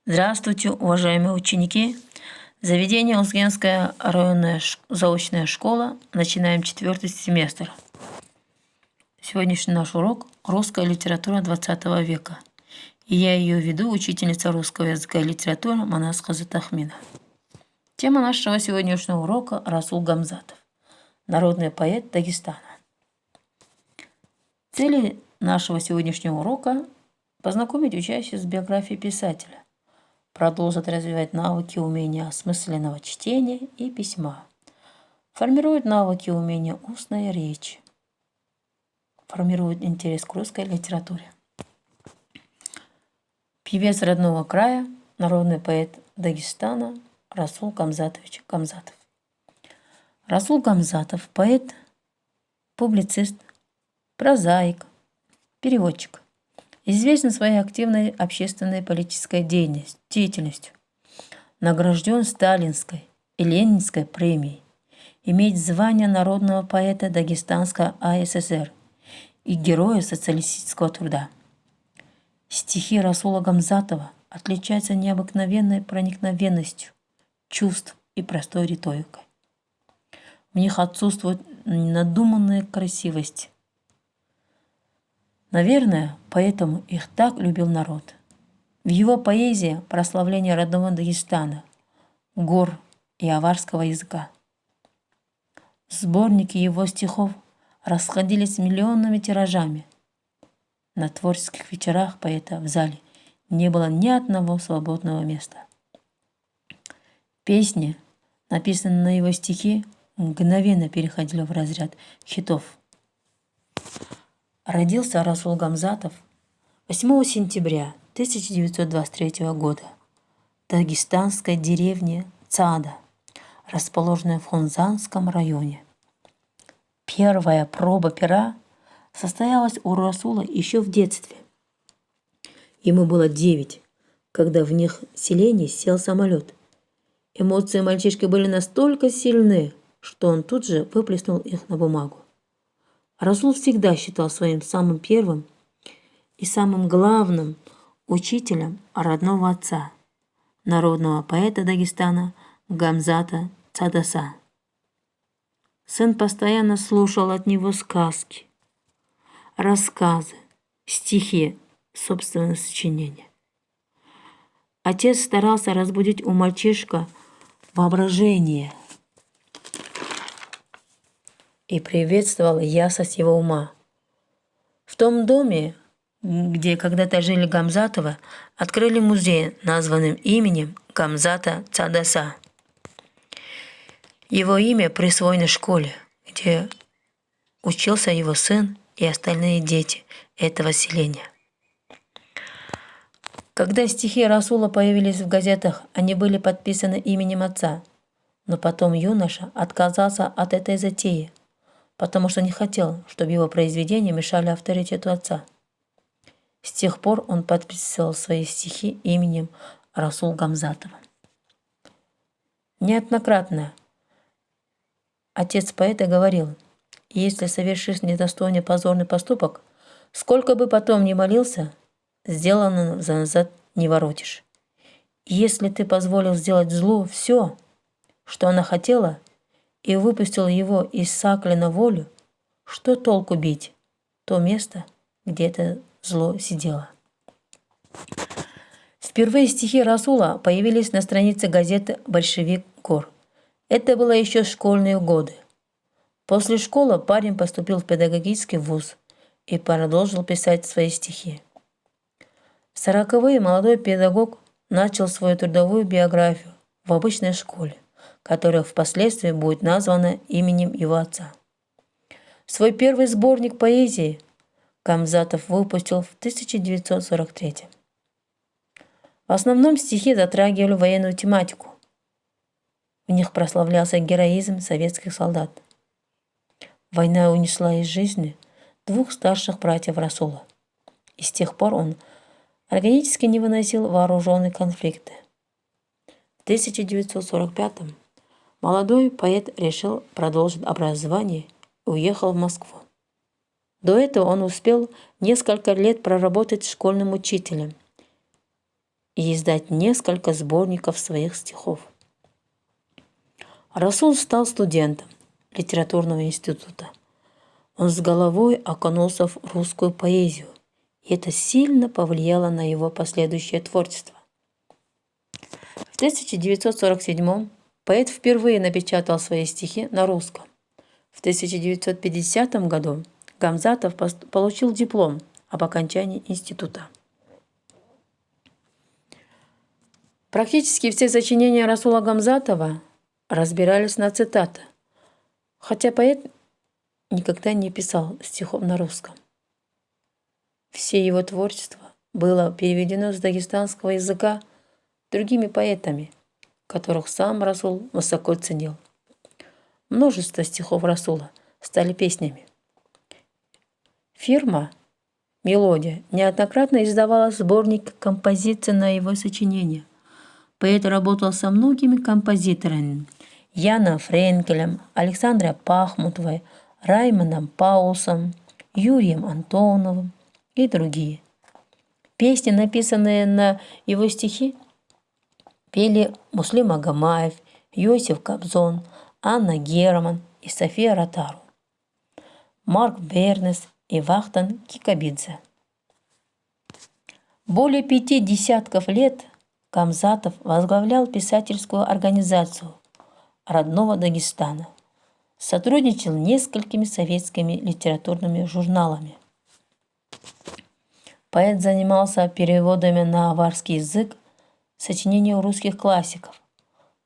Здравствуйте, уважаемые ученики! Заведение Узгенская районная заочная школа. Начинаем 4-й семестр. Сегодняшний наш урок – русская литература 20 века. И я ее веду, учительница русского языка и литературы Манас Хазатахмина. Тема нашего сегодняшнего урока – Расул Гамзатов, народный поэт Дагестана. Цели нашего сегодняшнего урока – познакомить учащихся с биографией писателя, продолжат развивать навыки и умения осмысленного чтения и письма, формируют навыки и умения устной речи, формируют интерес к русской литературе. Певец родного края, народный поэт Дагестана Расул Гамзатович Гамзатов. Расул Гамзатов – поэт, публицист, прозаик, переводчик. Известен своей активной общественной и политической деятельностью. Награжден Сталинской и Ленинской премией. Имеет звание народного поэта Дагестанской АССР и Героя социалистического труда. Стихи Расула Гамзатова отличаются необыкновенной проникновенностью чувств и простой риторикой. В них отсутствует надуманная красивость. Наверное, поэтому их так любил народ. В его поэзии прославление родного Дагестана, гор и аварского языка. Сборники его стихов расходились миллионными тиражами. На творческих вечерах поэта в зале не было ни одного свободного места. Песни, написанные на его стихи, мгновенно переходили в разряд хитов. Родился Расул Гамзатов 8 сентября 1923 года в дагестанской деревне Цада, расположенной в Хунзанском районе. Первая проба пера состоялась у Расула еще в детстве. Ему было 9, когда в них селении сел самолет. Эмоции мальчишки были настолько сильны, что он тут же выплеснул их на бумагу. Расул всегда считал своим самым первым и самым главным учителем родного отца, народного поэта Дагестана Гамзата Цадаса. Сын постоянно слушал от него сказки, рассказы, стихи, собственное сочинение. Отец старался разбудить у мальчишка воображение и приветствовал ясность его ума. В том доме, где когда-то жили Гамзатовы, открыли музей, названным именем Гамзата Цадаса. Его имя присвоено школе, где учился его сын и остальные дети этого селения. Когда стихи Расула появились в газетах, они были подписаны именем отца, но потом юноша отказался от этой затеи, потому что не хотел, чтобы его произведения мешали авторитету отца. С тех пор он подписывал свои стихи именем Расул Гамзатова. Неоднократно отец поэта говорил: если совершишь недостойный позорный поступок, сколько бы потом ни молился, сделанное за назад не воротишь. И если ты позволил сделать злу все, что она хотела, и выпустил его из сакли на волю, что толку бить то место, где это зло сидело? Впервые стихи Расула появились на странице газеты «Большевик Гор». Это было еще школьные годы. После школы парень поступил в педагогический вуз и продолжил писать свои стихи. В 40-е молодой педагог начал свою трудовую биографию в обычной школе, которая впоследствии будет названа именем его отца. Свой первый сборник поэзии Гамзатов выпустил в 1943. В основном стихи затрагивали военную тематику. В них прославлялся героизм советских солдат. Война унесла из жизни 2 старших братьев Расула, и с тех пор он органически не выносил вооруженные конфликты. В 1945-м молодой поэт решил продолжить образование и уехал в Москву. До этого он успел несколько лет проработать школьным учителем и издать несколько сборников своих стихов. Расул стал студентом литературного института. Он с головой окунулся в русскую поэзию, и это сильно повлияло на его последующее творчество. В 1947 поэт впервые напечатал свои стихи на русском. В 1950 году Гамзатов получил диплом об окончании института. Практически все сочинения Расула Гамзатова разбирались на цитаты, хотя поэт никогда не писал стихов на русском. Все его творчество было переведено с дагестанского языка другими поэтами, которых сам Расул высоко ценил. Множество стихов Расула стали песнями. Фирма «Мелодия» неоднократно издавала сборник композиций на его сочинения. Поэт работал со многими композиторами: Яном Френкелем, Александрой Пахмутовой, Раймондом Паулсом, Юрием Антоновым и другие. Песни, написанные на его стихи, пели Муслим Агамаев, Йосиф Кобзон, Анна Герман и София Ротару, Марк Бернес и Вахтанг Кикабидзе. Более 5 десятков лет Гамзатов возглавлял писательскую организацию родного Дагестана, сотрудничал с несколькими советскими литературными журналами. Поэт занимался переводами на аварский язык сочинений русских классиков.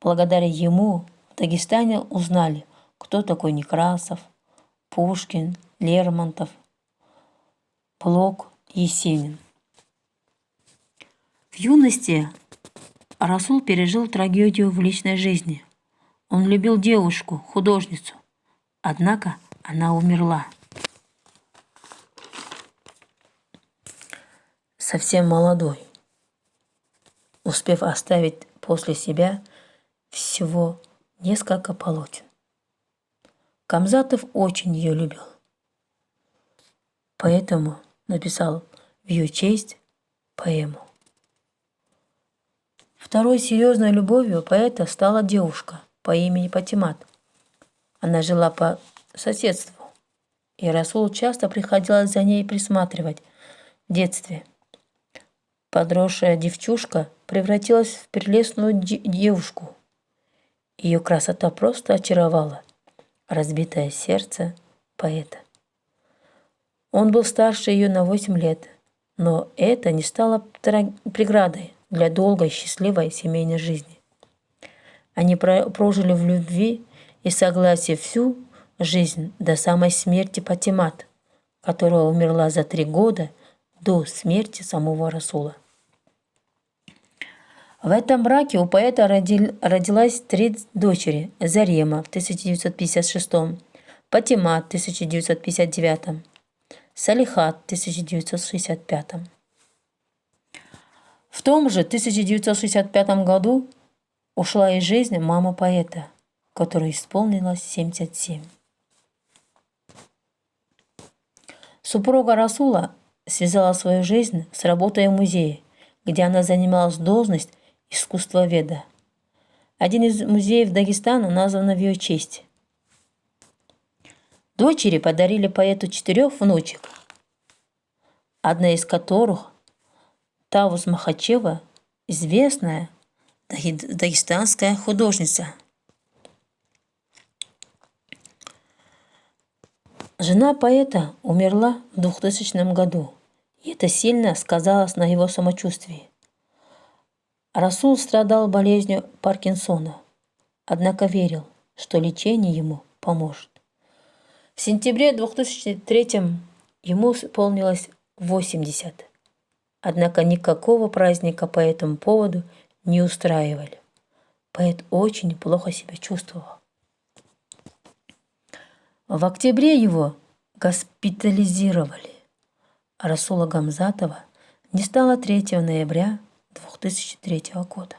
Благодаря ему в Дагестане узнали, кто такой Некрасов, Пушкин, Лермонтов, Блок, Есенин. В юности Расул пережил трагедию в личной жизни. Он любил девушку, художницу, однако она умерла. Совсем молодой, успев оставить после себя всего несколько полотен. Гамзатов очень ее любил, поэтому написал в ее честь поэму. Второй серьезной любовью поэта стала девушка по имени Патимат. Она жила по соседству, и Расулу часто приходилось за ней присматривать в детстве. Подросшая девчушка превратилась в прелестную девушку. Ее красота просто очаровала разбитое сердце поэта. Он был старше ее на 8 лет, но это не стало преградой для долгой счастливой семейной жизни. Они прожили в любви и согласии всю жизнь до самой смерти Патимат, которая умерла за 3 года до смерти самого Расула. В этом браке у поэта родилась 3 дочери: Зарема в 1956, Патимат в 1959, Салихат в 1965. В том же 1965 году ушла из жизни мама поэта, которой исполнилось 77. Супруга Расула связала свою жизнь с работой в музее, где она занималась должность искусствоведа. Один из музеев Дагестана назван в ее честь. Дочери подарили поэту 4 внучек, одна из которых Тавус Махачева, известная дагестанская художница. Жена поэта умерла в 2000 году, и это сильно сказалось на его самочувствии. Расул страдал болезнью Паркинсона, однако верил, что лечение ему поможет. В сентябре 2003 ему исполнилось 80, однако никакого праздника по этому поводу не устраивали. Поэт очень плохо себя чувствовал. В октябре его госпитализировали. Расула Гамзатова не стало 3 ноября 2003 года.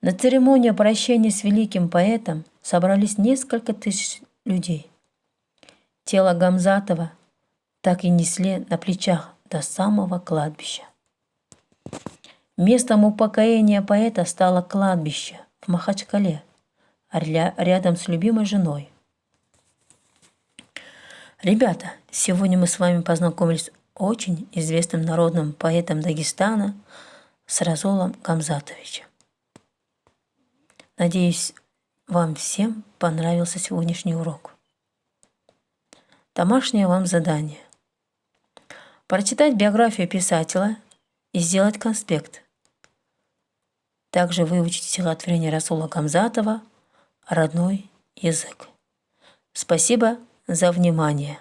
На церемонии прощения с великим поэтом собрались несколько тысяч людей. Тело Гамзатова так и несли на плечах до самого кладбища. Местом упокоения поэта стало кладбище в Махачкале, рядом с любимой женой. Ребята, сегодня мы с вами познакомились с очень известным народным поэтом Дагестана Сразолом Гамзатовичем. Надеюсь, вам всем понравился сегодняшний урок. Домашнее вам задание. Прочитать биографию писателя и сделать конспект. Также выучить стихотворение Расула Гамзатова «Родной язык». Спасибо за внимание.